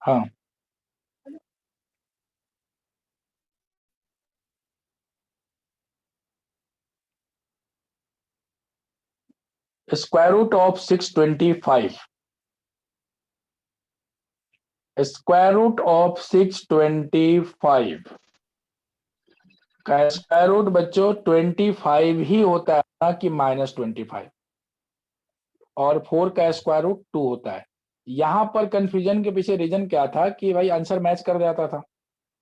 हाँ, square root of 625, square root of 625 का square root बच्चों 25 ही होता है, ना कि -25। और 4 का स्क्वायर रूट 2 होता है। यहाँ पर कंफ्यूजन के पीछे रीजन क्या था कि भाई आंसर मैच कर जाता था,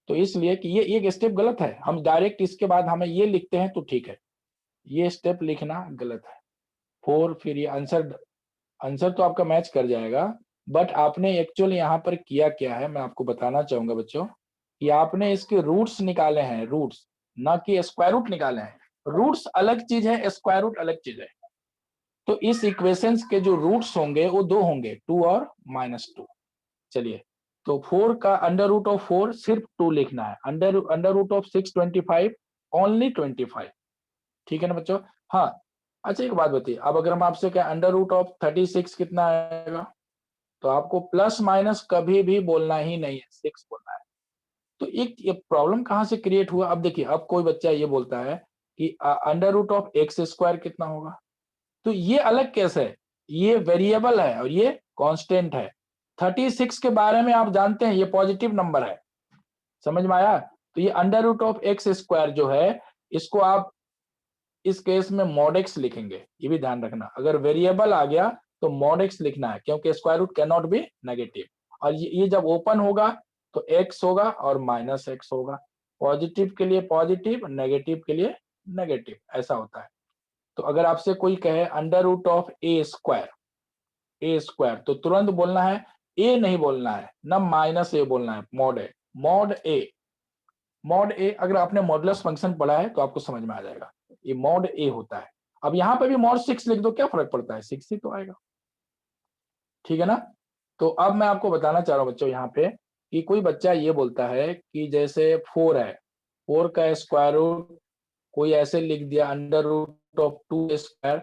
तो इसलिए कि ये एक स्टेप गलत है। हम डायरेक्ट इसके बाद हमें ये लिखते हैं तो ठीक है, ये स्टेप लिखना गलत है। 4 फिर ये आंसर, आंसर तो आपका मैच कर जाएगा, बट आपने एक्चुअली यहाँ पर किया क्या है मैं आपको बताना चाहूंगा बच्चों, कि आपने इसके रूट्स निकाले हैं, रूट्स, ना कि स्क्वायर रूट निकाले हैं। रूट्स अलग चीज है, स्क्वायर रूट अलग चीज है। तो इस इक्वेशंस के जो रूट्स होंगे वो दो होंगे, 2 और -2। चलिए, तो 4 का अंडर रूट ऑफ 4 सिर्फ 2 लिखना है, under under root of 625 only 25। ठीक है ना बच्चों? हाँ, अच्छा एक बात बताइए, अब अगर हम आपसे क्या अंडर रूट ऑफ 36 कितना आएगा, तो आपको प्लस माइनस कभी भी बोलना ही नहीं है, 6 बोलना है। तो एक ये प्रॉब्लम कहाँ से क्रिएट हुआ, अब देखिए, अब कोई बच्चा ये बोलता है कि under root of X square कितना होगा, तो ये अलग केस है, ये वेरिएबल है और ये कांस्टेंट है। 36 के बारे में आप जानते हैं, ये पॉजिटिव नंबर है, समझ में आया? तो ये under root of X square जो है, इसको आप इस केस में मॉड एक्स लिखेंगे, ये भी ध्यान रखना। अगर वेरिएबल आ गया तो मॉड एक्स लिखना है, क्योंकि square root can not be negative. और ये जब ओपन होगा तो एक्स होगा और माइनस एक्स होगा, पॉजिटिव के लिए पॉजिटिव, नेगेटिव के लिए नेगेटिव, ऐसा होता है। तो अगर आपसे कोई कहे under root of A square, A square, तो तुरंत बोलना है, ए नहीं बोलना है ना, माइनस ए बोलना है, मॉड ए, मॉड ए, मॉड ए। अगर आपने मॉडुलस फंक्शन पढ़ा है तो आपको समझ में आ जाएगा, ये मॉड ए होता है। अब यहाँ पे भी मॉड 6 लिख दो, क्या फर्क पड़ता है, 6 ही तो आएगा। ठीक है ना? तो अब मैं आपको बताना चाह रहा हूँ बच्चों यहाँ पे, कि कोई बच्चा ये बोलता है कि जैसे 4 है, 4 का स्क्वायर रूट कोई ऐसे लिख दिया अंडर रूट ऑफ 2 स्क्वायर,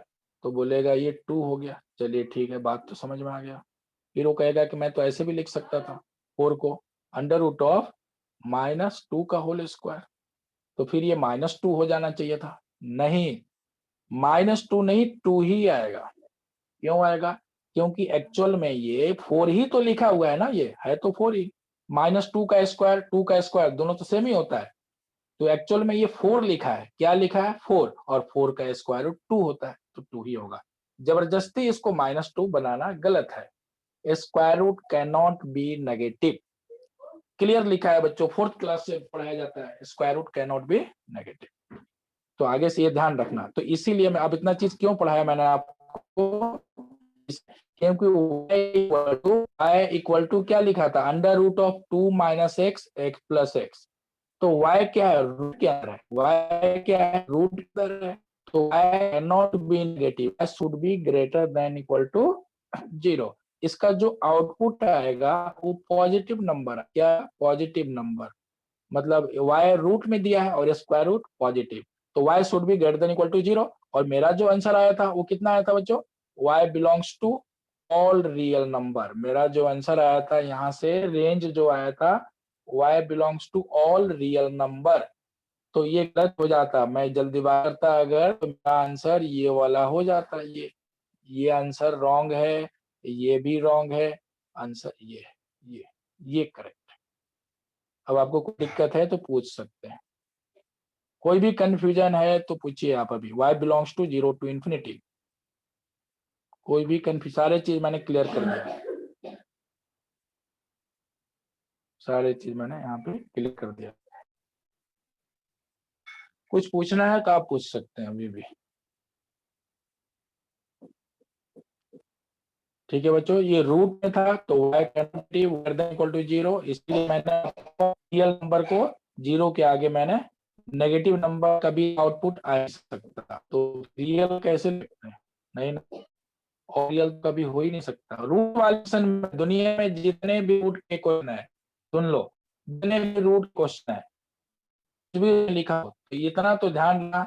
तो बोलेगा ये 2 हो गया। चलिए ठीक है, बात तो समझ में आ गया। फिर वो कहेगा कि मैं तो ऐसे भी लिख सकता था 4 को अंडर रूट ऑफ -2 का होल स्क्वायर, तो फिर ये -2 हो जाना चाहिए था। नहीं, -2 नहीं, 2 ही आएगा। क्यों आएगा? क्योंकि एक्चुअल में ये 4 ही तो लिखा हुआ है ना, ये है तो 4 ही। -2 का स्क्वायर, 2 का स्क्वायर दोनों तो सेम ही होता है। तो एक्चुअल में ये 4 लिखा है, क्या लिखा है, 4, और 4 का स्क्वायर रूट 2 होता है, तो 2 ही होगा। जबरदस्ती इसको -2 बनाना गलत है। Square root can not be negative, clear लिखा है बच्चों, 4th क्लास से पढ़ाया जाता है, square root can not be negative. तो आगे से ये ध्यान रखना। तो इसीलिए मैं अब इतना चीज क्यों पढ़ाया मैंने आपको, क्योंकि y इक्वल टू क्या लिखा था, under root of 2 minus X X plus X. तो y क्या है, रूट के अंदर है, y क्या है, रूट के अंदर है। तो y can not be negative, y should be greater than equal to 0। इसका जो आउटपुट आएगा वो पॉजिटिव नंबर है, क्या, पॉजिटिव नंबर। मतलब y रूट में दिया है और स्क्वायर रूट पॉजिटिव, तो y should be greater than equal to 0। और मेरा जो आंसर आया था वो कितना आया था बच्चों, y belongs to all real number. मेरा जो आंसर आया था यहाँ से, रेंज जो आया था, y belongs to all real number. तो ये गलत हो जाता, मैं जल्दीबाजी करता अगर, तो मेरा आंसर ये वाला हो जाता, ये आंसर रॉन्ग है, ये भी रॉन्ग है, आंसर ये है, ये करेक्ट। अब आपको कोई दिक्कत है तो पूछ सकते हैं, कोई भी कंफ्यूजन है तो पूछिए आप अभी। y belongs to 0 to infinity, कोई भी कंफ्यूज, सारे चीज मैंने क्लियर कर दिया, सारे चीज मैंने यहाँ पे क्लियर कर दिया। कुछ पूछना है तो आप पूछ सकते हैं अभी भी। ठीक है बच्चों, ये रूट में था तो y इक्वल टू 0, इसलिए मैंने रियल नंबर को 0 के आगे मैंने नेगेटिव नंबर का भी आउटपुट आ सकता, तो रियल कैसे लिखते हैं, नहीं ना, और रियल कभी हो ही नहीं सकता। रूट वाले क्वेश्चन में, दुनिया में जितने भी रूट के क्वेश्चन है, सुन लो, जितने भी रूट क्वेश्चन है, कुछ भी लिखा हो, तो इतना तो ध्यान रखना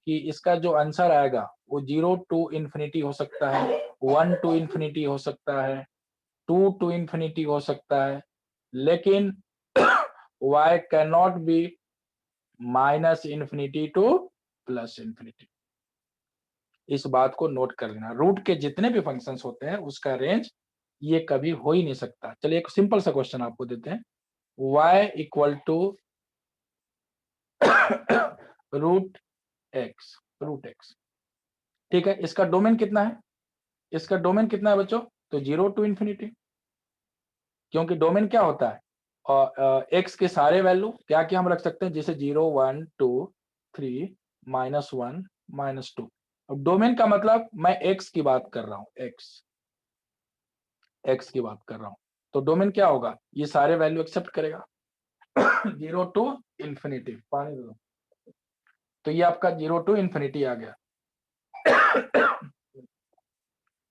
कि इसका जो आंसर आएगा वो 0 टू इंफिनिटी हो सकता है, 1 टू इंफिनिटी हो सकता है, 2 टू इंफिनिटी हो सकता है, लेकिन y can not B minus infinity two plus infinity. इस बात को नोट कर लेना, रूट के जितने भी फंक्शंस होते हैं उसका रेंज ये कभी हो ही नहीं सकता। चलिए एक सिंपल सा क्वेश्चन आपको देते हैं, y equal to root x, ठीक है। इसका डोमेन कितना है, इसका डोमेन कितना है बच्चों, तो 0 टू इन्फिनिटी, क्योंकि डोमेन क्या होता है, और एक्स के सारे वैल्यू क्या क्या हम रख सकते हैं, जैसे 0 1 2 3 -1 -2। अब डोमेन का मतलब मैं एक्स की बात कर रहा हूँ, एक्स की बात कर रहा हूँ, तो डोमेन क्या होगा, ये सारे वैल्यू एक्सेप्ट करेगा 0 टू इन्फिनिटी, पानी दे दो, तो ये आपका 0 टू इन्फिनिटी आ गया।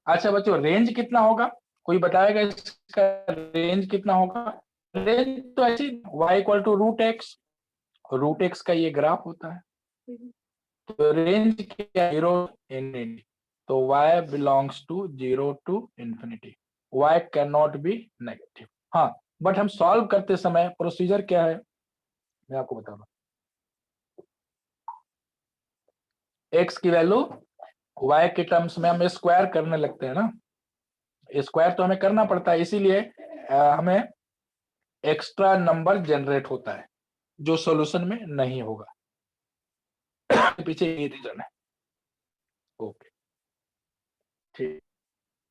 अच्छा बच्चों, रेंज कितना होगा, कोई बताएगा इसका रेंज कितना होगा। रेंज तो ऐसे y equal to root x का ये ग्राफ होता है, तो रेंज क्या, 0 इन्फिनिटी, तो y belongs to 0 to infinity, y can not be negative. हाँ, बट हम सॉल्व करते समय प्रोसीजर क्या है मैं आपको बता रहा हूँ, x की वैल्यू y के टर्म्स में हम स्क्वायर करने लगते हैं ना, स्क्वायर तो हमें करना पड़ता है, इसीलिए हमें एक्स्ट्रा नंबर जनरेट होता है जो सॉल्यूशन में नहीं होगा। पीछे ये रीजन है। ओके, ठीक,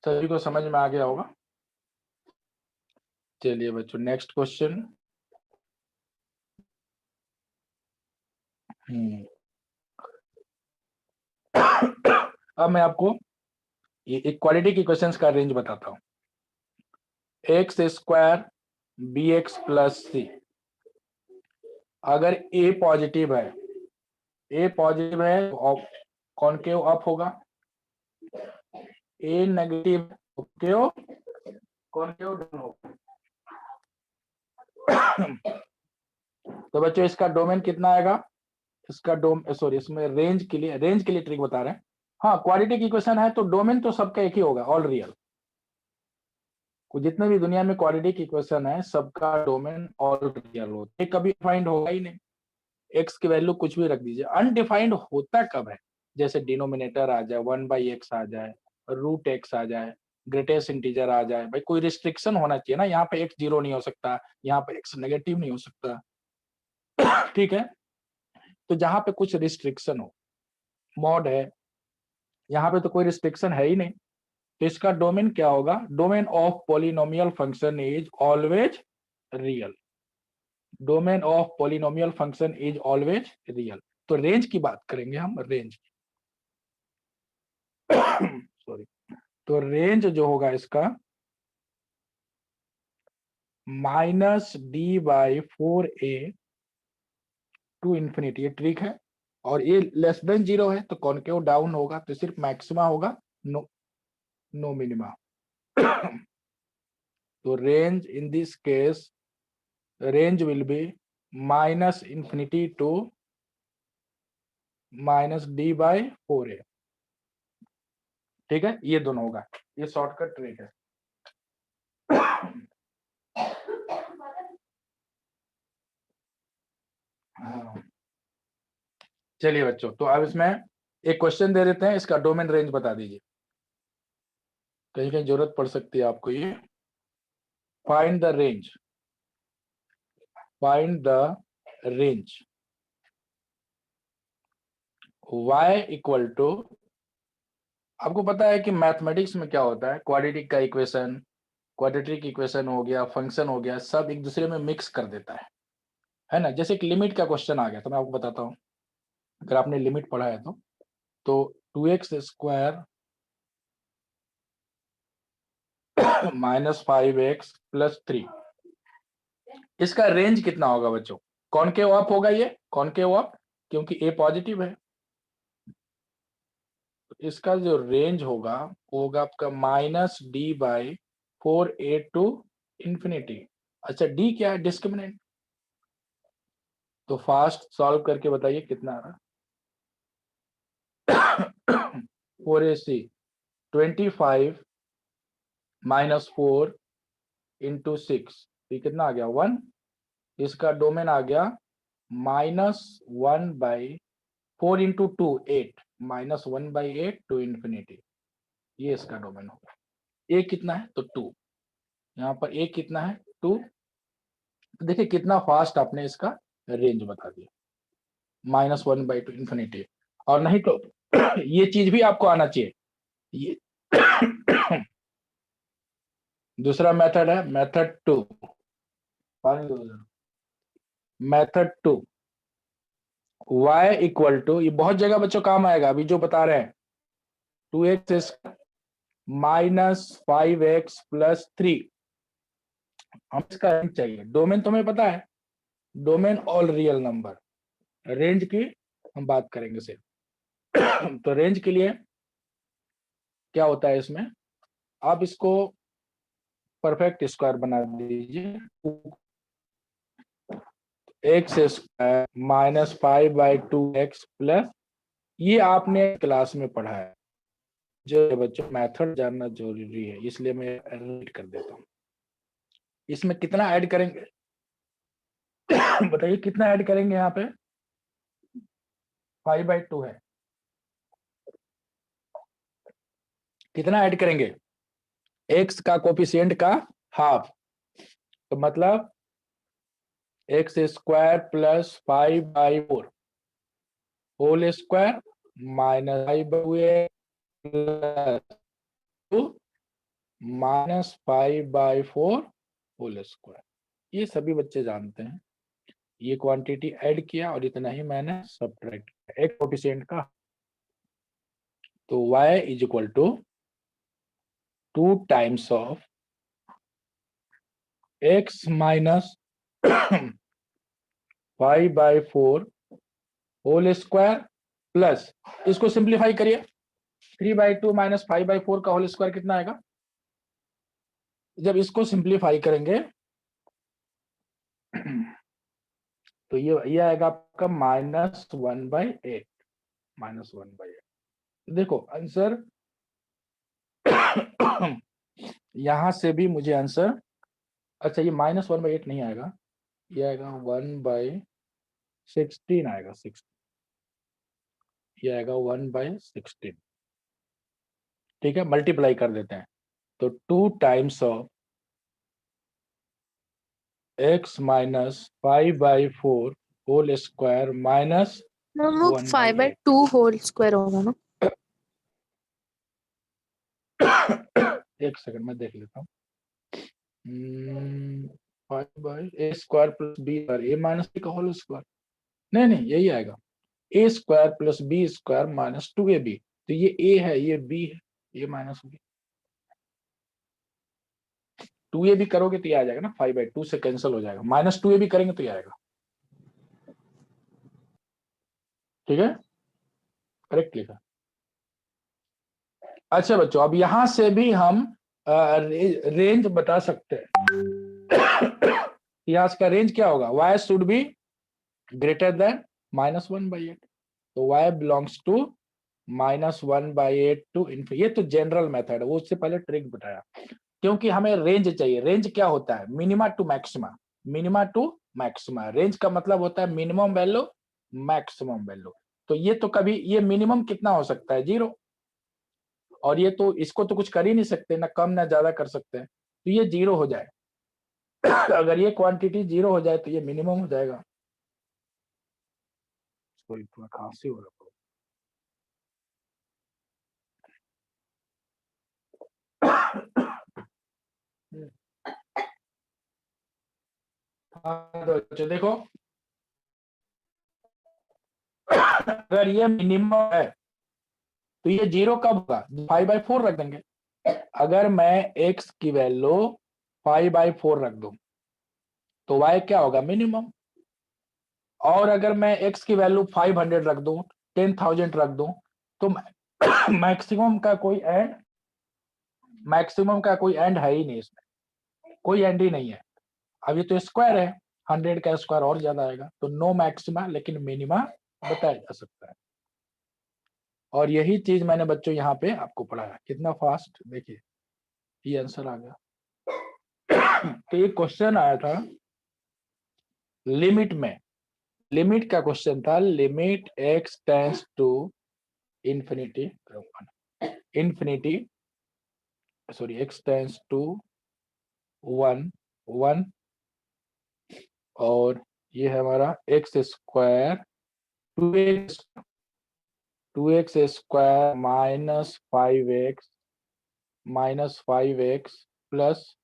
सभी को समझ में आ गया होगा। चलिए बच्चों नेक्स्ट क्वेश्चन। अब मैं आपको ये इक्वालिटी की क्वेश्चंस का रेंज बताता हूँ। X square B X plus C, अगर ए पॉजिटिव है, तो कॉनकेव अप होगा, ए नेगेटिव कॉनकेव डाउन होगा। तो बच्चों इसका डोमेन कितना आएगा, इसका इसमें रेंज के लिए ट्रिक बता रहे हैं। हाँ, क्वालिटी की क्वेश्चन है तो डोमेन तो सबका एक ही होगा, ऑल रियल। जितने भी दुनिया में क्वालिटी की क्वेश्चन है सबका डोमेन ऑल रियल होता है, कभी डिफाइंड होगा ही नहीं। एक्स की वैल्यू कुछ भी रख दीजिए, अनडिफाइंड होता कब है, जैसे डिनोमिनेटर आ जाए, 1/x आ जाए, रूट एक्स आ जाए, ग्रेटेस्ट इंटीजर आ जाए, भाई कोई रिस्ट्रिक्शन होना चाहिए ना, यहाँ पे एक्स 0 नहीं हो सकता, यहाँ पे एक्स नेगेटिव नहीं हो सकता। ठीक है, तो जहां पे कुछ रिस्ट्रिक्शन हो, मॉड है, यहाँ पे तो कोई रिस्ट्रिक्शन है ही नहीं, तो इसका डोमेन क्या होगा, domain of polynomial function is always real, domain of polynomial function is always real. तो रेंज की बात करेंगे हम, रेंज सॉरी, तो रेंज जो होगा इसका -d/4a टू इन्फिनिटी, ये ट्रिक है, और ये लेस देन 0 है तो कॉनकेव डाउन होगा, तो सिर्फ मैक्सिमा होगा, नो मिनिमा। तो range in this case, range will be -infinity to -d/4a, ठीक है, ये दोनों होगा, ये शॉर्टकट ट्रिक है। हाँ। चलिए बच्चों, तो अब इसमें एक क्वेश्चन दे देते हैं, इसका डोमेन रेंज बता दीजिए, कहीं कहीं जरूरत पड़ सकती है आपको ये। Find the range, find the range y equal to, आपको पता है कि मैथमेटिक्स में क्या होता है, क्वाड्रेटिक का इक्वेशन, क्वाड्रेटिक इक्वेशन हो गया, फंक्शन हो गया, सब एक दूसरे में मिक्स कर देता है ना। जैसे एक लिमिट का क्वेश्चन आ गया तो मैं आपको बताता हूँ, अगर आपने लिमिट पढ़ा है तो 2x² -5x + 3, इसका रेंज कितना होगा बच्चों, कॉनकेव अप होगा, ये कॉनकेव अप क्योंकि ए पॉजिटिव है, तो इसका जो रेंज होगा वो होगा आपका -d/4a टू इन्फिनिटी। अच्छा, डी क्या है, डिस्क्रिमिनेंट, तो फास्ट सॉल्व करके बताइए कितना आ रहा है। 4ac 25 -4 × 6, तो ये कितना आ गया 1, इसका डोमेन आ गया -1/4 इंटू 2 8, -1/8 टू इन्फिनिटी, ये इसका डोमेन होगा। ए कितना है तो 2, यहाँ पर ए कितना है 2। तो देखिए कितना फास्ट आपने इसका रेंज बता दिया, -1/2 इन्फिनिटी। और नहीं तो ये चीज भी आपको आना चाहिए। ये दूसरा मेथड है, method 2, method 2 y equal to, ये बहुत जगह बच्चों काम आएगा अभी जो बता रहे हैं, 2x -5x + 3। हम इसका रेंज चाहिए, डोमेन तुम्हें पता है, domain all real number, range की हम बात करेंगे सिर्फ। तो रेंज के लिए क्या होता है इसमें, आप इसको परफेक्ट स्क्वायर बना दीजिए, x² -5/2x प्लस, ये आपने क्लास में पढ़ा है। जो बच्चों मेथड जानना जरूरी है, इसलिए मैं रीड कर देता हूँ। इसमें कितना ऐड करेंगे बताइए कितना ऐड करेंगे, यहाँ पे 5/2 है, कितना ऐड करेंगे, x का कोफिशिएंट का हाफ, तो मतलब x² + 5/4 whole square -5/2 -5/4 whole square. ये सभी बच्चे जानते हैं। ये क्वांटिटी ऐड किया और इतना ही मैंने सब्ट्रैक्ट किया एक कोफिशिएंट का, तो y is equal to 2 times of x minus 5/4 whole square plus, इसको सिंप्लीफाई करिए, 3/2 - 5/4 का होल स्क्वायर कितना आएगा, जब इसको सिंप्लीफाई करेंगे तो ये आएगा आपका -1/8, -1/8। देखो आंसर यहां से भी मुझे आंसर, अच्छा ये -1/8 नहीं आएगा, ये आएगा 1/16 आएगा, 6, ये आएगा 1/16। ठीक है, मल्टीप्लाई कर देते हैं, तो 2 times of x minus 5/4 whole square minus ma'am वो 1/8। 5/2 होल स्क्वायर होगा ना। एक सेकंड में देख लेता हूँ। 5/a² + b² a minus b का होल स्क्वायर, नहीं यही आएगा, a² + b² - 2ab। तो ये a है, ये b है, a माइनस b, 2ab करोगे तो ये आ जाएगा ना, 5/2 से कैंसिल हो जाएगा, -2ab करेंगे तो ये आएगा। ठीक है, करेक्ट लिखा। अच्छा बच्चों, अब यहां से भी हम रेंज बता सकते हैं। यहाँ का रेंज क्या होगा, y should be greater than -1/8, तो y belongs to -1/8 to infinity. ये तो जनरल मेथड है, वो उससे पहले ट्रिक बताया, क्योंकि हमें रेंज चाहिए। रेंज क्या होता है, minima to maxima, minima to maxima. Range का मतलब होता है मिनिमम वैल्यू मैक्सिमम वैल्यू। तो ये तो कभी, ये मिनिमम कितना हो सकता है 0, और ये तो इसको तो कुछ कर ही नहीं सकते, ना कम ना ज्यादा कर सकते हैं, तो ये 0 हो जाए। अगर ये क्वांटिटी 0 हो जाए तो ये मिनिमम हो जाएगा। तो खांसी हो रहा है। तो देखो अगर ये मिनिमम है तो ये 0 कब होगा, 5/4 रख देंगे। अगर मैं x की वैल्यू 5/4 रख दूं तो y क्या होगा, मिनिमम। और अगर मैं x की वैल्यू 500 रख दूं, 10,000 रख दूं, तो मैक्सिमम का कोई एंड, मैक्सिमम का कोई एंड है ही नहीं, इसमें कोई एंड ही नहीं है। अब ये तो स्क्वायर है, 100 का स्क्वायर और ज्यादा आएगा, तो नो मैक्सिमा लेकिन मिनिमा बताया जा सकता है। और यही चीज मैंने बच्चों यहाँ पे आपको पढ़ाया, कितना फास्ट, देखिए ये आंसर आ गया। तो ये क्वेश्चन आया था लिमिट में, लिमिट का क्वेश्चन था, limit x tends to infinity, infinity sorry x tends to 1 और ये है हमारा x square 2x square -5x plus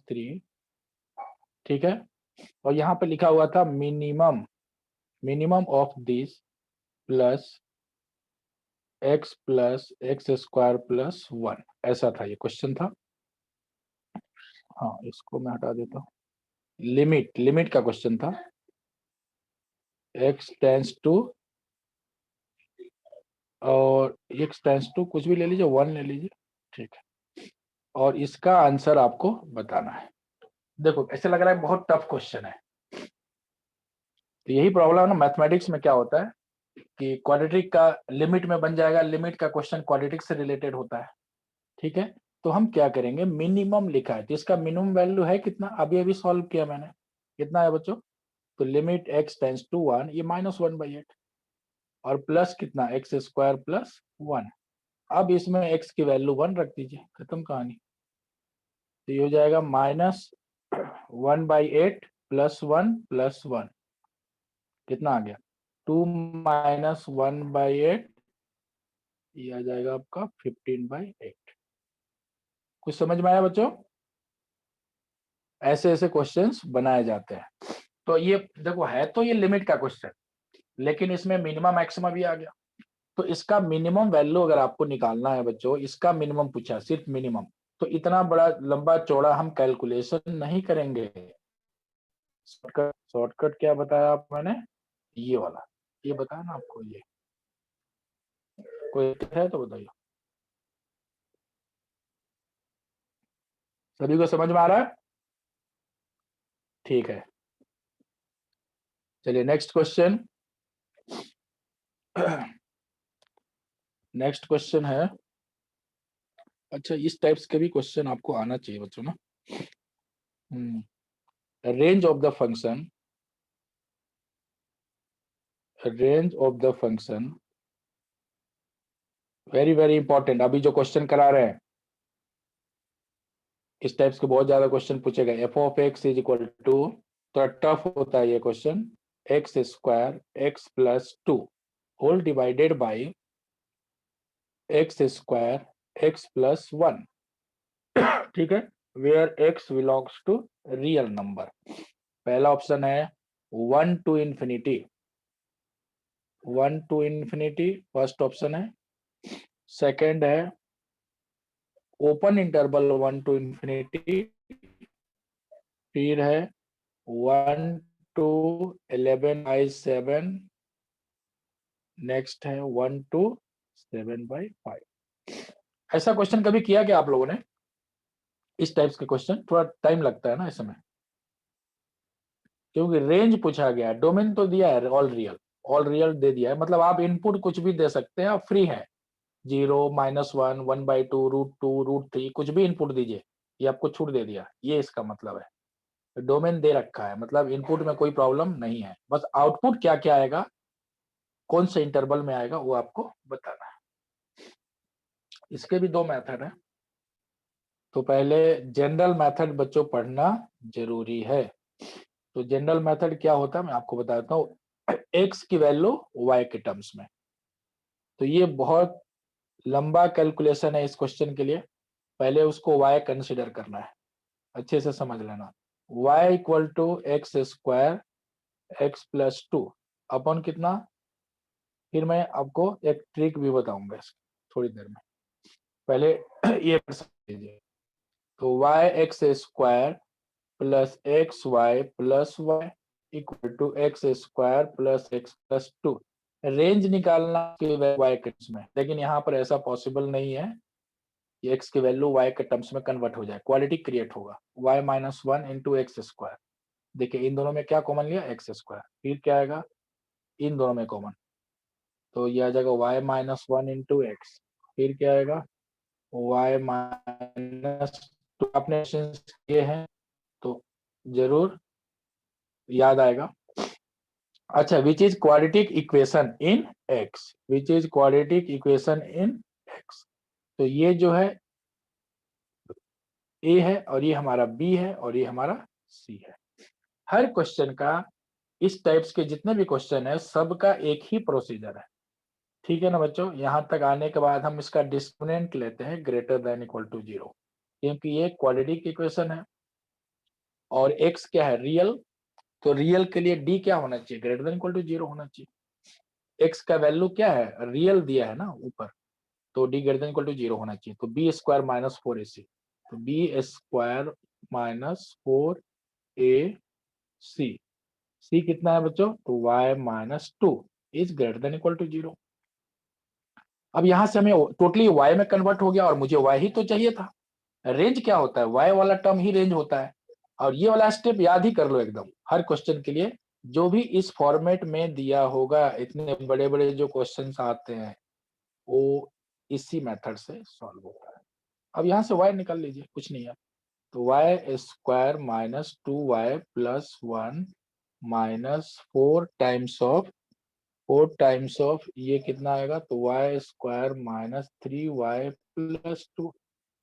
3, ठीक है। और यहाँ पे लिखा हुआ था minimum of this plus x square plus 1, ऐसा था ये क्वेश्चन था। हाँ, इसको मैं हटा देता हूँ। लिमिट का क्वेश्चन था, x टेंड्स टू, और x टेंड्स टू कुछ भी ले लीजिए, 1 ले लीजिए, ठीक है। और इसका आंसर आपको बताना है। देखो ऐसे लग रहा है बहुत टफ क्वेश्चन है, तो यही प्रॉब्लम है ना मैथमेटिक्स में, क्या होता है कि क्वाड्रेटिक का लिमिट में बन जाएगा, लिमिट का क्वेश्चन क्वाड्रेटिक से रिलेटेड होता है, ठीक है। तो हम क्या करेंगे, मिनिमम लिखा है तो इसका मिनिमम वैल्यू है कितना, अभी अभी सॉल्व किया मैंने, कितना है बच्चों, तो लिमिट x टेंड्स टू 1, ये -1/8 और प्लस कितना एक्स स्क्वायर प्लस 1। अब इसमें x की वैल्यू 1 रख दीजिए, खत्म कहानी। तो ये हो जाएगा -1/8 +1 कितना आ गया 2 - 1/8, ये आ जाएगा आपका 15/8। कुछ समझ में आया बच्चों? ऐसे ऐसे क्वेश्चंस बनाए जाते हैं। तो ये देखो है तो ये लिमिट का क्वेश्चन, लेकिन इसमें मिनिमम मैक्सिमम भी आ गया। तो इसका मिनिमम वैल्यू अगर आपको निकालना है बच्चों, इसका मिनिमम पूछा, सिर्फ मिनिमम, तो इतना बड़ा लंबा चौड़ा हम कैलकुलेशन नहीं करेंगे। शॉर्टकट क्या बताया आप मैंने, ये वाला, ये बताया ना आपको, ये कोई है तो बताइए। सभी को समझ में आ रहा है? ठीक है, चलिए नेक्स्ट क्वेश्चन। नेक्स्ट क्वेश्चन है, अच्छा इस टाइप्स के भी क्वेश्चन आपको आना चाहिए बच्चों ना। Range of the function, range of the function very very important. अभी जो क्वेश्चन करा रहे हैं इस टाइप्स के बहुत ज्यादा क्वेश्चन पूछेगा। F of x is equal to, थोड़ा टफ होता है ये question, x square x plus 2 whole divided by x square x plus 1, ठीक है, where x belongs to real number. पहला ऑप्शन है 1 to infinity, 1 to infinity first option है। Second है ओपन इंटरवल 1 to infinity, फिर है 1 to 11/7, नेक्स्ट है 1 to 7/5। ऐसा क्वेश्चन कभी किया क्या आप लोगों ने? इस टाइप्स के क्वेश्चन थोड़ा टाइम लगता है ना इस समय, क्योंकि रेंज पूछा गया है, डोमेन तो दिया है ऑल रियल दे दिया है, मतलब आप इनपुट कुछ भी दे सकते हैं, आप फ्री है, 0 -1 1/2 √2 √3 कुछ भी इनपुट दीजिए, ये आपको छूट दे दिया, ये इसका मतलब है। डोमेन दे रखा है, मतलब इनपुट में कोई प्रॉब्लम नहीं है, बस आउटपुट क्या क्या आएगा, कौन से इंटरवल में आएगा वो आपको बताना है। इसके भी दो मेथड है, तो पहले जनरल मेथड बच्चों पढ़ना जरूरी है। तो जनरल मेथड क्या होता है मैं आपको बताता हूँ, एक्स की वैल्यू वाई के टर्म्स में। तो ये बहुत लंबा कैलकुलेशन है इस क्वेश्चन के लिए, पहले उसको वाई कंसिडर करना है, अच्छे से समझ लेना। Y equal to x square x plus 2 upon कितना, फिर मैं आपको एक ट्रिक भी बताऊंगा थोड़ी देर में, पहले ये लीजिए। तो y x square plus x y plus y equal to x square plus x plus 2। Range निकालना वाई के टर्म्स में, लेकिन यहाँ पर ऐसा पॉसिबल नहीं है कि एक्स की वैल्यू वाई के टर्म्स में कन्वर्ट हो जाए, क्वालिटी क्रिएट होगा, वाई -1 इंटू एक्स स्क्वायर। देखिए इन दोनों में क्या कॉमन लिया, एक्स स्क्वायर, फिर क्या आएगा इन दोनों में कॉमन, तो ये आ जाएगा वाई -1 इंटू एक्स, फिर क्या आएगा y माइनस टू आपने किए हैं तो जरूर याद आएगा। अच्छा, which is quadratic equation in x, which is quadratic equation in x। तो ये जो है a है और ये हमारा b है और ये हमारा c है। हर क्वेश्चन का, इस टाइप्स के जितने भी क्वेश्चन है सबका एक ही प्रोसीजर है, ठीक है ना बच्चों। यहाँ तक आने के बाद हम इसका डिस्क्रिमिनेंट लेते हैं ग्रेटर देन इक्वल टू 0, क्योंकि ये क्वाड्रेटिक इक्वेशन है और x क्या है, रियल। तो रियल के लिए d क्या होना चाहिए, ग्रेटर देन इक्वल टू 0 होना चाहिए। x का वैल्यू क्या है, रियल दिया है ना ऊपर, तो d greater than equal to 0 होना चाहिए। तो बी स्क्वायर माइनस 4ac, तो B square minus 4ac, c कितना है बच्चों, तो y minus 2 is greater than equal to 0। अब यहां से हमें टोटली y में कन्वर्ट हो गया और मुझे y ही तो चाहिए था। रेंज क्या होता है, y वाला टर्म ही रेंज होता है। और ये वाला स्टेप याद ही कर लो एकदम, हर क्वेश्चन के लिए जो भी इस फॉर्मेट में दिया होगा, इतने बड़े बड़े जो क्वेश्चंस आते हैं वो इसी मेथड से सॉल्व होता है। अब यहाँ से y निकाल लीजिए, कुछ नहीं है, तो y square minus 2y plus 1 minus 4 times of ये कितना आएगा, तो y square minus 3y plus 2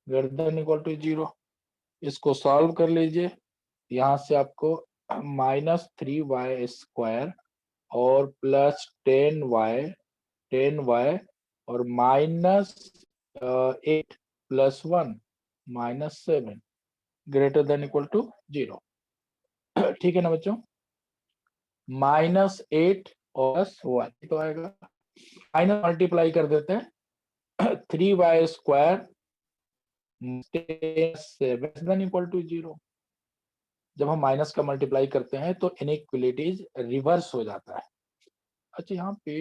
greater than equal to 0। इसको सॉल्व कर लीजिए, यहाँ से आपको माइनस 3y स्क्वायर और प्लस 10y और minus 8 plus 1 minus 7 greater than equal to 0। ठीक है ना बच्चों, माइनस 8 और 1 तो आएगा, माइनस मल्टीप्लाई कर देते हैं 3y स्क्वायर 7 इक्वल टू 0। जब हम माइनस का मल्टीप्लाई करते हैं तो इनइक्वलिटीज रिवर्स हो जाता है। अच्छा, यहाँ पे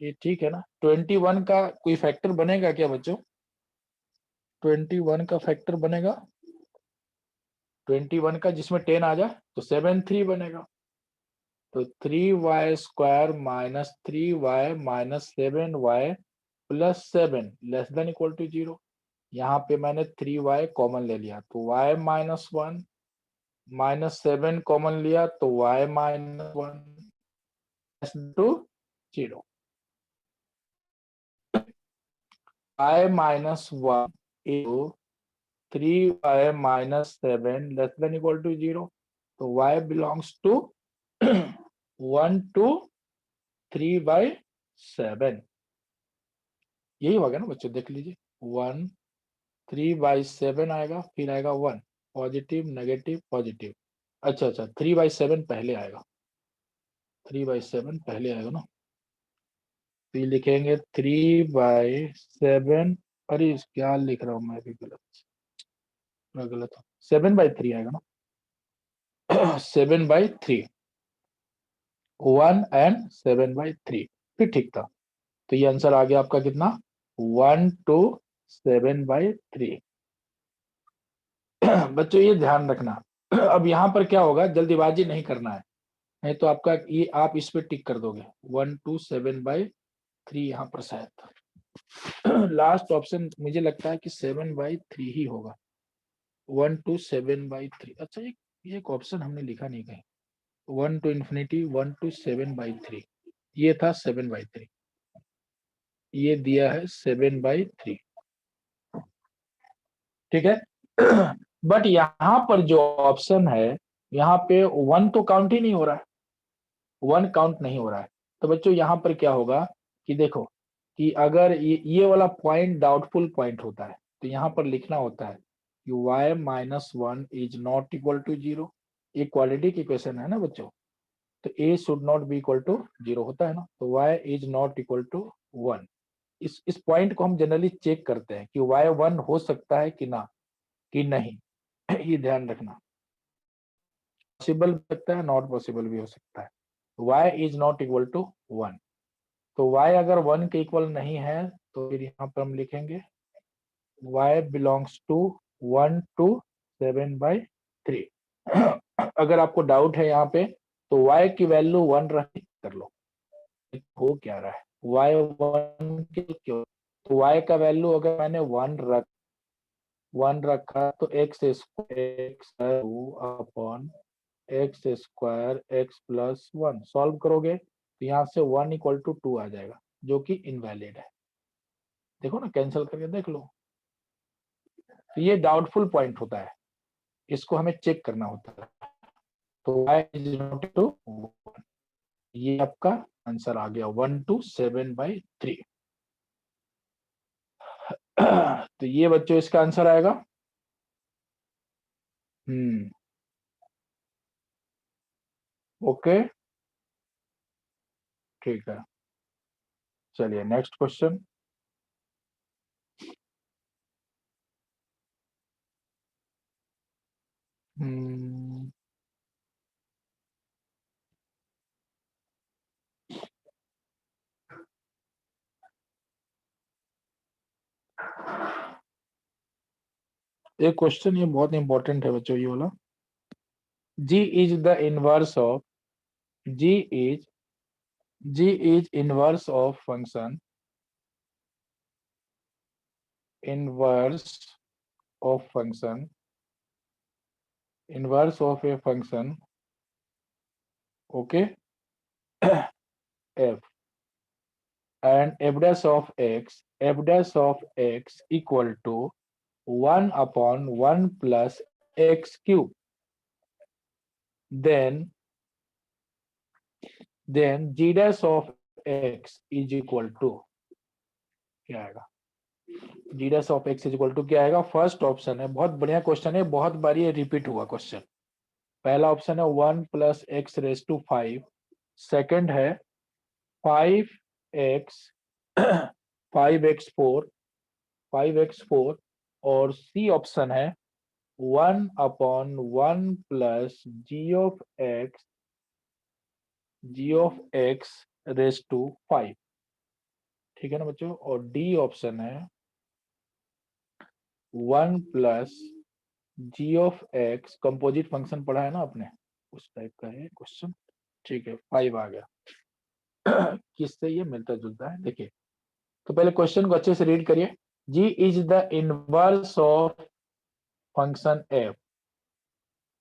ये ठीक है ना, 21 का कोई फैक्टर बनेगा क्या बच्चों, 21 का फैक्टर बनेगा, 21 का जिसमें 10 आ जाए तो 7 3 बनेगा। तो 3y square minus 3y minus 7y plus 7 less than equal to 0। यहाँ पे मैंने 3y कॉमन ले लिया तो y माइनस 1 माइनस 7 कॉमन लिया तो y minus 1 to 0। y minus 1 3y minus 7 less than equal to 0। तो y बिलोंग्स टू 1 टू 3/7, यही होगा ना बच्चों, देख लीजिए 1 3/7 आएगा, फिर आएगा 1 पॉजिटिव नेगेटिव पॉजिटिव। अच्छा 3/7 पहले आएगा, 3/7 पहले आएगा ना, तो ये लिखेंगे 3/7। अरे क्या लिख रहा हूँ मैं भी, गलत हो, 7/3 आएगा ना 7/3, 1 एंड 7/3, फिर ठीक था। तो ये आंसर आ गया आपका कितना, 1 to 7/3। बच्चों ये ध्यान रखना, अब यहाँ पर क्या होगा, जल्दीबाजी नहीं करना है, नहीं तो आपका ये आप इस पे टिक कर दोगे 1 to 7/3 यहाँ पर शायद लास्ट ऑप्शन मुझे लगता है कि 7/3 ही होगा, 1 to 7/3। अच्छा, ये एक ऑप्शन हमने लिखा नहीं कहीं, 1 to infinity 1 to 7/3, ये था 7/3, ये दिया है 7/3, ठीक है। बट यहाँ पर जो ऑप्शन है, यहाँ पे 1 तो काउंट ही नहीं हो रहा है, 1 काउंट नहीं हो रहा है। तो बच्चों यहाँ पर क्या होगा कि देखो कि अगर ये वाला पॉइंट डाउटफुल पॉइंट होता है तो यहाँ पर लिखना होता है कि y minus 1 is not equal to 0। ये क्वाड्रेटिक इक्वेशन है ना बच्चों, तो a should not be equal to 0 होता है ना, तो y is not equal to 1। इस पॉइंट को हम जनरली चेक करते हैं कि y 1 हो सकता है कि नहीं ये ध्यान रखना, पॉसिबल भी सकता है, नॉट पॉसिबल भी हो सकता है। y is not equal to 1, तो y अगर 1 के इक्वल नहीं है तो फिर यहाँ पर हम लिखेंगे y बिलोंग्स टू 1 to 7/3। अगर आपको डाउट है यहाँ पे तो y की वैल्यू 1 रख कर लो, हो क्या रहा है y 1 के क्यों, तो y का वैल्यू अगर मैंने 1 रखा तो x square upon x square x plus 1 solve करोगे तो यहाँ से 1 इक्वल टू 2 आ जाएगा, जो कि इनवैलिड है। देखो ना, कैंसिल करके देख लो। तो ये डाउटफुल पॉइंट होता है, इसको हमें चेक करना होता है। तो y इज नॉट टू 1, ये आपका आंसर आ गया 127/3। तो ये बच्चों इसका आंसर आएगा। ओके, ठीक है। चलिए नेक्स्ट क्वेश्चन। एक क्वेश्चन ये बहुत इंपॉर्टेंट है बच्चों, ये वाला। g is the inverse of g is inverse of function inverse of a function, okay, f, and f dash of x equal to 1 upon 1 plus x cube, then g dash of x is equal to क्या आएगा? g dash of x is equal to क्या आएगा? First option है, बहुत बढ़िया question है, बहुत बार ये रिपीट हुआ क्वेश्चन। पहला ऑप्शन है 1 plus x raise to 5, second है 5x 5x4 और सी ऑप्शन है 1 upon 1 plus g of x raise to 5, ठीक है ना बच्चों। और डी ऑप्शन है 1 plus g of x, composite function पढ़ा है ना आपने, उस टाइप का है क्वेश्चन, ठीक है। 5 आ गया। किससे ये मिलता जुलता है देखिए। तो पहले क्वेश्चन को अच्छे से रीड करिए। g is the inverse of function f।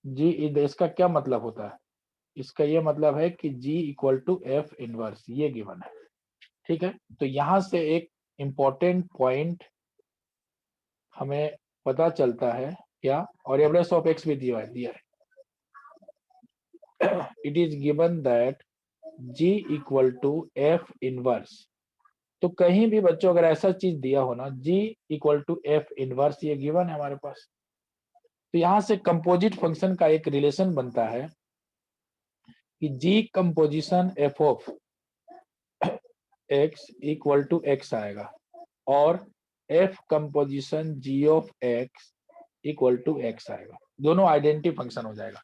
g is, इसका क्या मतलब होता है? इसका ये मतलब है कि g equal to f inverse, ये गिवन है, ठीक है। तो यहां से एक इंपॉर्टेंट पॉइंट हमें पता चलता है क्या, और एवरेज ऑफ x भी दिया है। It is given that g equal to f inverse. तो कहीं भी बच्चों अगर ऐसा चीज दिया हो ना, g equal to f inverse, ये गिवन है हमारे पास। तो यहां से कंपोजिट फंक्शन का एक रिलेशन बनता है कि g composition f of x equal to x आएगा, और f composition g of x equal to x आएगा। दोनों आइडेंटिटी फंक्शन हो जाएगा।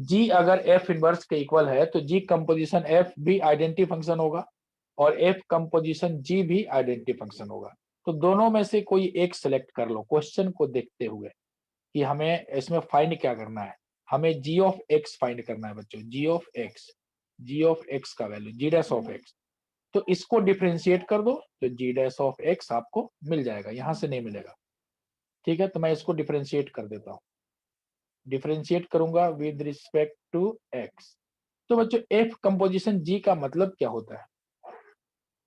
g अगर f इनवर्स के इक्वल है तो g कंपोजिशन f भी आइडेंटिटी फंक्शन होगा, और f कंपोजिशन g भी आइडेंटिटी फंक्शन होगा। तो दोनों में से कोई एक सिलेक्ट कर लो क्वेश्चन को देखते हुए कि हमें इसमें फाइंड क्या करना है। हमें g ऑफ x फाइंड करना है बच्चों, g ऑफ x का value g dash of x। तो इसको डिफरेंशिएट कर दो तो g डैश ऑफ x आपको मिल जाएगा, यहां से नहीं मिलेगा, ठीक है। तो मैं इसको डिफरेंशिएट कर देता हूं, डिफरेंशिएट करूंगा विद रिस्पेक्ट टू x। तो बच्चों f कंपोजिशन g का मतलब क्या होता है?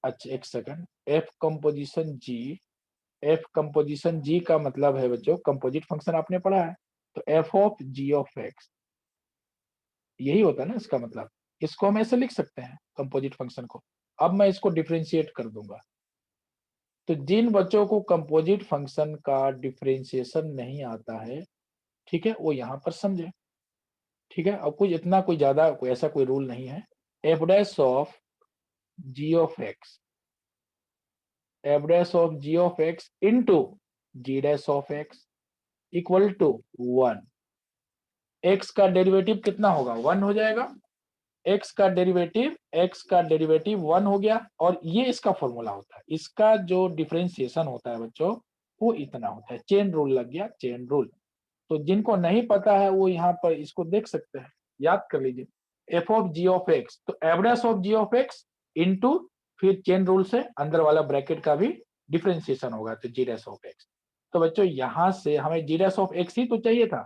अच्छा एक सेकंड, f कंपोजिशन g का मतलब है बच्चों, कंपोजिट फंक्शन आपने पढ़ा है, तो f of g of x, यही होता है ना इसका मतलब। इसको हम ऐसे लिख सकते हैं कंपोजिट फंक्शन को। अब मैं इसको डिफरेंशिएट कर दूंगा। तो जिन बच्चों को कंपोजिट फंक्शन का डिफरेंशिएशन नहीं आता है, ठीक है, वो यहाँ पर समझे, ठीक है। अब कुछ इतना कोई ज्यादा कोई ऐसा कोई रूल नहीं है। F dash of ji of x, f dash of ji of x into g dash of x equal to 1। X का डेरिवेटिव कितना होगा? 1 हो जाएगा। एक्स का डेरिवेटिव 1 हो गया, और ये इसका फॉर्मूला होता है। इसका जो डिफरेंशिएशन होता है बच्चों, वो इतना होता है। चेन रूल लग गया, चेन रूल। तो जिनको नहीं पता है वो यहाँ पर इसको देख सकते हैं, याद कर लीजिए। F of ji of X, तो average of ji of x into फिर चेन रूल से अंदर वाला ब्रैकेट का भी डिफरेंशिएशन होगा तो जी डैश ऑफ एक्स। तो बच्चों यहाँ से हमें जी डैश ऑफ एक्स ही तो चाहिए था,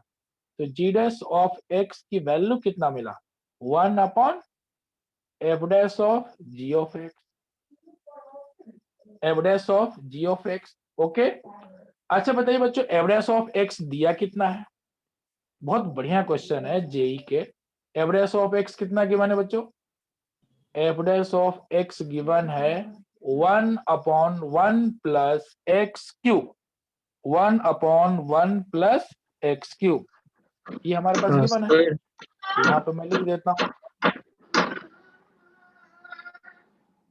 तो जी डैश ऑफ एक्स की वैल्यू कितना मिला, 1 upon f dash of ji of x, f dash of ji of x. Okay, अच्छा बताइए बच्चों एफ डैश ऑफ एक्स दिया कितना है, बहुत बढ़िया क्वेश्चन है जेई के। एफ डैश ऑफ एक्स कितना गिवन है बच्चों, F dash of x given है 1 upon 1 plus x cube, 1 upon 1 plus x cube, ये हमारे पास गिवन है। तो यहाँ पे मैं लिख देता हूँ,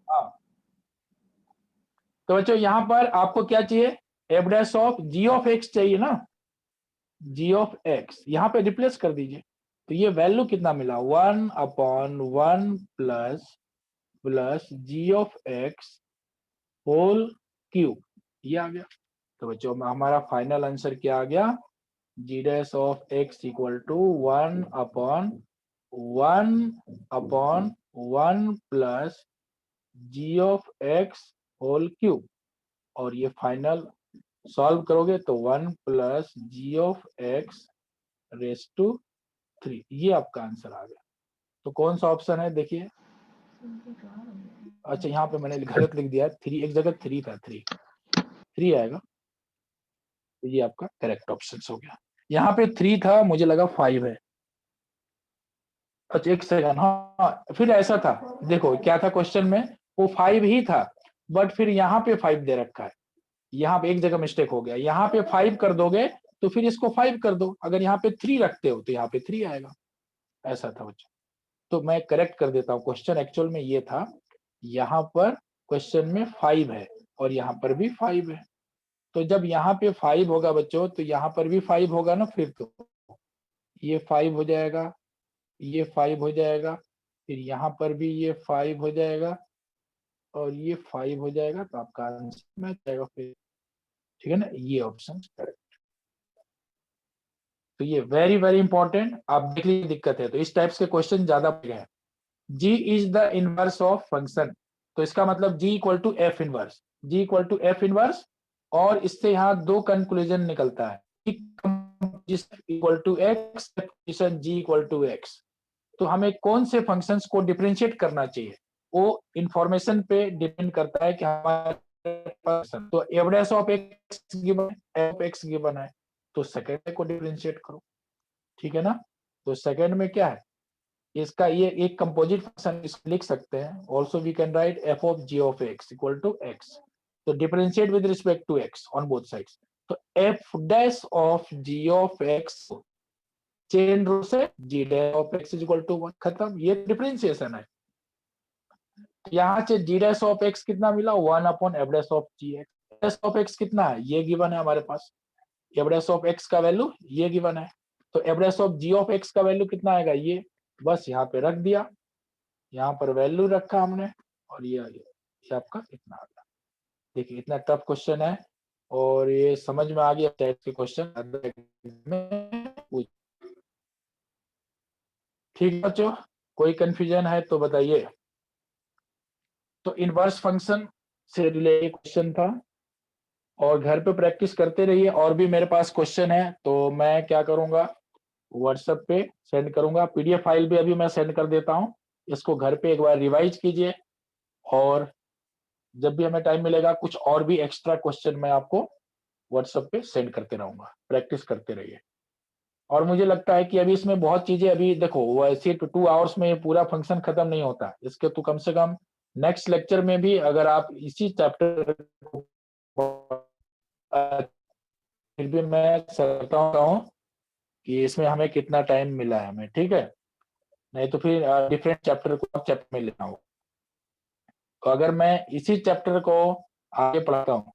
हाँ। तो बच्चों यहाँ पर आपको क्या चाहिए, f dash of ji of x चाहिए ना, जी ऑफ एक्स यहाँ पे रिप्लेस कर दीजिए। तो ये वैल्यू कितना मिला, 1 upon 1 plus g of x whole cube, ये आ गया। तो बच्चों हमारा फाइनल आंसर क्या आ गया, g dash of x equal to 1 upon 1 plus g of x whole cube, और ये फाइनल सॉल्व करोगे तो 1 plus g of x raise to 3, ये आपका आंसर आ गया। तो कौन सा ऑप्शन है देखिए, अच्छा यहाँ पे मैंने गलत लिख दिया, 3 एक जगह 3 था, 3 आएगा, तो ये आपका करेक्ट ऑप्शन हो गया। यहाँ पे 3 था, मुझे लगा 5 है। अच्छा एक सेकंड, हाँ फिर ऐसा था, देखो क्या था क्वेश्चन में, वो 5 ही था, बट फिर यहाँ पे 5 दे रखा है, यहाँ पे एक जगह मिस्टेक हो गया, यहाँ पे 5 कर दोगे तो फिर इसको 5 कर दो, अगर यहाँ पे 3 रखते हो तो यहाँ पे 3 आएगा, ऐसा था बच्चों। तो मैं करेक्ट कर देता हूँ, क्वेश्चन एक्चुअल में ये था, यहाँ पर क्वेश्चन में 5 है और यहाँ पर भी 5 है, तो जब यहाँ पे 5 होगा बच्चों तो यहाँ पर भी 5 होगा ना, फिर तो ये 5 हो जाएगा, ये 5 हो जाएगा, फिर यहाँ पर भी ये 5 हो जाएगा और ये 5 हो जाएगा, तो आपका आंसर मैच आएगा फिर, ठीक है ना, ये ऑप्शन करेक्ट। तो ये वेरी वेरी इंपॉर्टेंट, आप देख लीजिए दिक्कत है तो इस टाइप्स के क्वेश्चन ज्यादा है। G is the inverse of function, तो इसका मतलब g equal to f inverse, g equal to f inverse, और इससे यहाँ 2 कंक्लूजन निकलता है, equal to x, g equal to x. तो हमें कौन से फंक्शंस को डिफरेंशिएट करना चाहिए, वो इंफॉर्मेशन पे डिपेंड करता है कि हमारे पास, तो f dash of x given, F x given है, तो सेकंड को डिफरेंशिएट करो, ठीक है ना। तो सेकंड में क्या है, इसका ये एक कंपोजिट फंक्शन लिख सकते हैं, also we can write f of ji of x equal to x, तो differentiate with respect to x on both sides, तो f dash of ji of x chain rule से g dash of x is equal to 1, खत्म, ये differentiation है। यहाँ से g dash of x कितना मिला, 1 upon f dash of g x, dash of x कितना है, ये गिवन है हमारे पास, एफ डैश ऑफ एक्स का वैल्यू ये गिवन है, तो f dash of ji of x का वैल्यू कितना आएगा, ये बस यहाँ पे रख दिया, यहाँ पर वैल्यू रखा हमने, और ये आपका इतना आ गया। देखिए इतना टफ क्वेश्चन है और ये समझ में आ गया टाइप के क्वेश्चन में, ठीक बच्चों, कोई कंफ्यूजन है तो बताइए। तो इनवर्स फंक्शन से रिलेटेड क्वेश्चन था, और घर पे प्रैक्टिस करते रहिए, और भी मेरे पास क्वेश्चन है तो मैं क्या करूंगा, व्हाट्सएप पे सेंड करूंगा, पीडीएफ फाइल भी अभी मैं सेंड कर देता हूँ, इसको घर पे एक बार रिवाइज कीजिए, और जब भी हमें टाइम मिलेगा कुछ और भी एक्स्ट्रा क्वेश्चन मैं आपको व्हाट्सएप पे सेंड करते रहूंगा, प्रैक्टिस करते रहिए। और मुझे लगता है कि अभी इसमें बहुत चीजें, अभी देखो वैसे 2 आवर्स में ये पूरा फंक्शन खत्म नहीं होता, इसके तो कम से कम नेक्स्ट लेक्चर में भी अगर आप इसी चैप्टर फिर भी मैं चाहता हूँ कि इसमें हमें कितना टाइम मिला है हमें, ठीक है, नहीं तो फिर डिफरेंट चैप्टर को चैप्टर में लेना हो, तो अगर मैं इसी चैप्टर को आगे पढ़ाता हूँ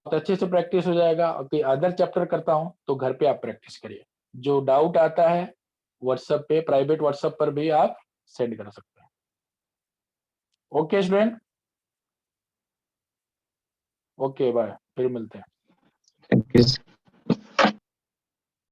तो अच्छे से प्रैक्टिस हो जाएगा, और कोई अदर चैप्टर करता हूँ तो घर पे आप प्रैक्टिस करिए, जो डाउट आता है व्हाट्सएप पे, प्राइवेट व्हाट्सएप पर भी आप सेंड कर सकते हैं। ओके स्टूडेंट, ओके बाय, फिर मिलते हैं। Thank you.